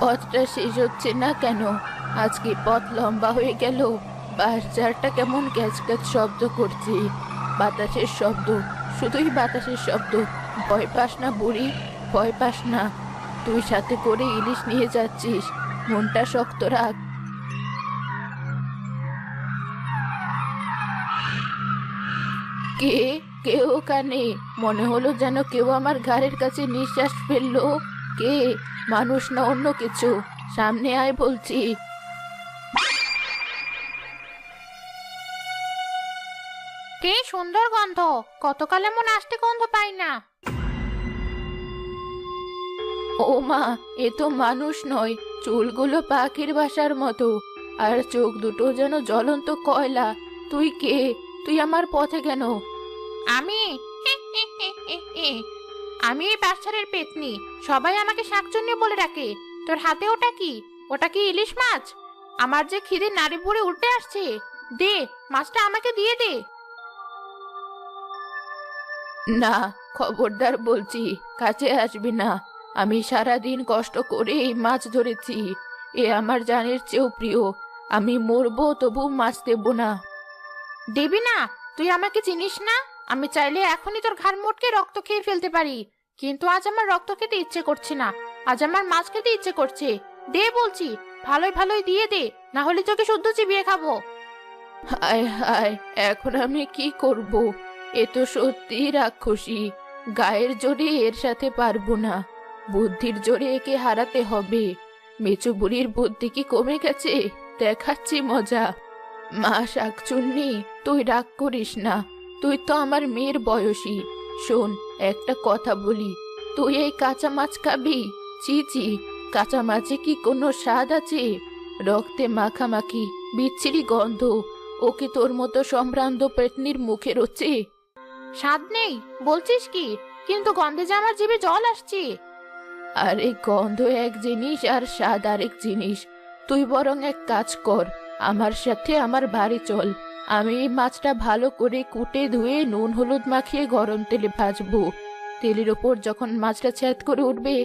পথটা শেষ হচ্ছে না কেন? আজকে পথ লম্বা হয়ে গেল। বাঁশঝাড়টা কেমন ক্যাচ ক্যাচ শব্দ করছে। বাতাসের শব্দ, শুধুই বাতাসের শব্দ। ভয় পাস না বুড়ি, ভয় পাস না। তুই সাথে করে ইলিশ নিয়ে যাচ্ছিস, মনটা শক্ত রাখ। কে? কে ওখানে? মনে হলো যেন কেউ আমার ঘাড়ের কাছে নিঃশ্বাস ফেললো। কে? মানুষ না অন্য কিছু? সামনে আয় বলছি। কি সুন্দর গন্ধ! কতকাল এমন আষ্টে গন্ধ পাই না। ও মা, এ তো মানুষ নয়, চুলগুলো পাখির বাসার মতো, আর চোখ দুটো যেন জ্বলন্ত কয়লা। তুই কে? তুই আমার পথে কেন? আমি আমি এই বাচ্চাদের পেতনি। সবাই আমাকে শাকচুন্নি বলে ডাকে। তোর হাতে ওটা কি? ওটা কি ইলিশ মাছ? আমার যে খিদে নাড়ি ভরে উঠে আসছে। দে, মাছটা আমাকে দিয়ে দে। না, খবরদার বলছি, কাছে আসবি না। আমি সারাদিন কষ্ট করে এই মাছ ধরেছি। এ আমার জানের চেয়েও প্রিয়। আমি মরবো তবু মাছ দেব না। দেবি না? তুই আমাকে চিনিস না? আমি চাইলে এখনই তোর ঘাড় মোটকে রক্ত খেয়ে ফেলতে পারি, কিন্তু আজ আমার রক্ত খেতে ইচ্ছে করছে না। আজ আমার মাছ খেতে ইচ্ছে করছে। দে বলছি, ভালোই ভালোই দিয়ে দে, না হলে তোকে শুদ্ধ চিবিয়ে খাবো। হায় হায়, এখন আমি কি করব? এ তো সত্যি রাক্ষসী। গায়ের জোরে এর সাথে পারবো না, বুদ্ধির জোরে একে হারাতে হবে। মেচু বুড়ির বুদ্ধি কি কমে গেছে? দেখাচ্ছি মজা। মা শাকচুন্নি, তুই রাগ করিস না। তুই তো আমার মেয়ের বয়সী। শোন, একটা কথা বলি, তুই এই কাঁচা মাছ খাবি? চি চি, কাঁচা মাছে কি কোনো স্বাদ আছে? রক্তে মাখামাখি, বিচ্ছিরি গন্ধ। ওকে তোর মতো সম্ভ্রান্ত পেতনির মুখে রোচে? স্বাদ নেই বলছিস কি? কিন্তু গন্ধে যে আমার জিভে জল আসছে। আরে গন্ধ এক জিনিস আর স্বাদ আরেক জিনিস। তুই বরং এক কাজ কর, আমার সাথে আমার বাড়ি চল। আমি এই মাছটা ভালো করে কুটে ধুয়ে নুন হলুদ মাখিয়ে গরম তেলে ভাজবো। তেলের ওপর যখন মাছটা ছ্যাদ করে উঠবে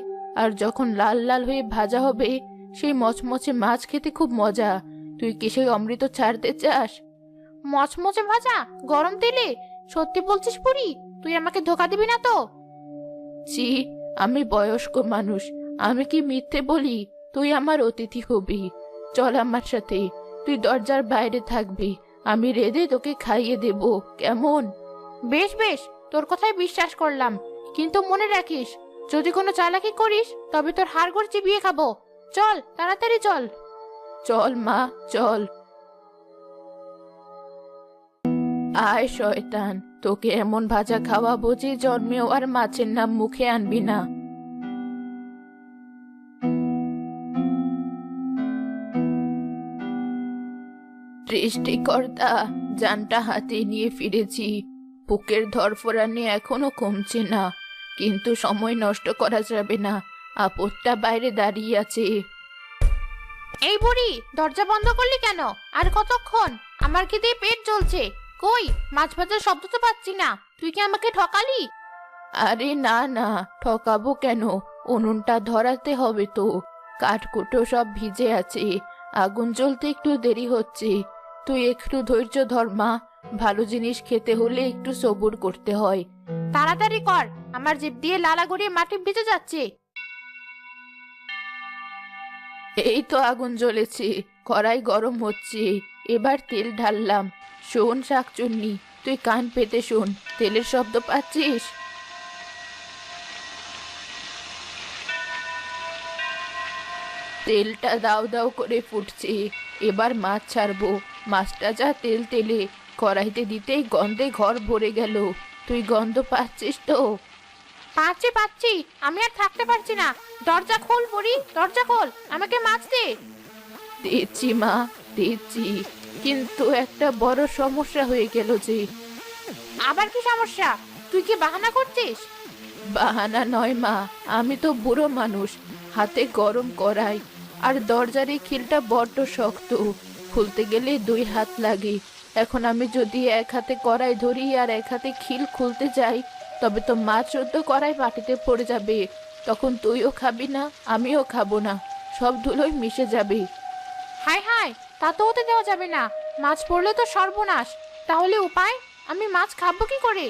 আর যখন লাল লাল হয়ে ভাজা হবে, সেই মচমচে মাছ খেতে খুব মজা। তুই কি সেই অমৃত ছাড়তে চাস? মচমচে ভাজা গরম তেলে? সত্যি বলছিস বুড়ি? তুই আমাকে ধোকা দিবি না তো? ছি, আমি বয়স্ক মানুষ, আমি কি মিথ্যে বলি? তুই আমার অতিথি হবি। চল আমার সাথে। তুই দরজার বাইরে থাকবি, আমি রেঁধে তোকে খাইয়ে দেব, কেমন? বেশ বেশ, তোর কথাই বিশ্বাস করলাম, কিন্তু মনে রাখিস, যদি কোনো চালাকি করিস তবে তোর হাড়গোড় চিবিয়ে খাবো। চল তাড়াতাড়ি চল। চল মা, চল। আয় শয়তান, তোকে এমন ভাজা খাওয়াবো যে জন্মেও আর মাছের নাম মুখে আনবি না। সৃষ্টিকর্তা, জানটা হাতে নিয়ে ফিরেছি। বুকের ধড়ফড়ানি এখনো কমছে না, কিন্তু সময় নষ্ট করা যাবে না। আপদটা বাইরে দাঁড়িয়ে আছে। এই বুড়ি, দরজা বন্ধ করলি কেন? আর কতক্ষণ? আমার খিদে পেট জ্বলছে। কই, মাছ ভাজার শব্দ তো পাচ্ছি না। তুই কি আমাকে ঠকালি? আরে না না, ঠকাবো কেন? উনুনটা ধরাতে হবে তো। কাঠকুটো সব ভিজে আছে, আগুন জ্বলতে একটু দেরি হচ্ছে। তুই একটু ধৈর্য ধর মা। ভালো জিনিস খেতে হলে একটু সবুর করতে হয়। তাড়াতাড়ি কর, আমার জিভ দিয়ে লালা গড়িয়ে মাটি ভিজে যাচ্ছে। এই তো আগুন জ্বলেছে, কড়াই গরম হচ্ছে। এবার তেল ঢাললাম। শোন শাকচুন্নি, তুই কান পেতে শোন, তেলের শব্দ পাচ্ছিস? তেলটা দাও দাও করে ফুটছে। এবার মাছ ছাড়বো। মাছটা যা তেল তেলে, কড়াইতে দিতেই গন্ধে ঘর ভরে গেল। তুই গন্ধ পাচ্ছিস তো? পাচ্ছি পাচ্ছি, আমি আর থাকতে পারছি না। দরজা খোল বুড়ি, দরজা খোল, আমাকে মাছ দে। দিচ্ছি মা, দিচ্ছি। কিন্তু একটা বড় সমস্যা হয়ে গেল যে। আবার কি সমস্যা? তুই কি বাহানা করছিস? বাহানা নয় মা, আমি তো বুড়ো মানুষ, হাতে গরম কড়াই, আর দরজার এই খিলটা বড্ড শক্ত, খুলতে গেলে 2 হাত লাগে। এখন আমি যদি এক হাতে কড়াই ধরি আর এক হাতে খিল খুলতে যাই, তবে তো মাছ শুদ্ধ কড়াই মাটিতে পড়ে যাবে। তখন তুইও খাবি না, আমিও খাবো না। সব ধুলোয় মিশে যাবে। হায় হায়, তা তো হতে দেওয়া যাবে না। মাছ পড়লে তো সর্বনাশ। তাহলে উপায়? আমি মাছ খাবো কি করে?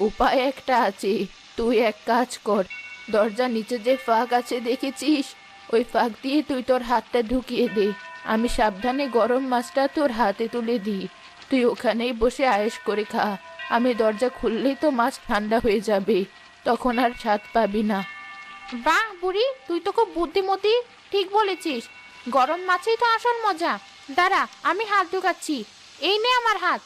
উপায় একটা আছে। তুই এক কাজ কর, দরজার নিচে যে ফাঁক আছে দেখেছিস, ওই ফাঁক দিয়ে তুই তোর হাতটা ঢুকিয়ে দে। আমি সাবধানে গরম মাছটা তোর হাতে তুলে দিই। তুই ওখানেই বসে আয়েশ করে খা। আমি দরজা খুললেই তো মাছ ঠান্ডা হয়ে যাবে, তখন আর স্বাদ পাবি না। বাহ বুড়ি, তুই তো খুব বুদ্ধিমতী। ঠিক বলেছিস, গরম মাছেই তো আসল মজা। দাঁড়া, আমি হাত ঢুকাচ্ছি। এই নে আমার হাত।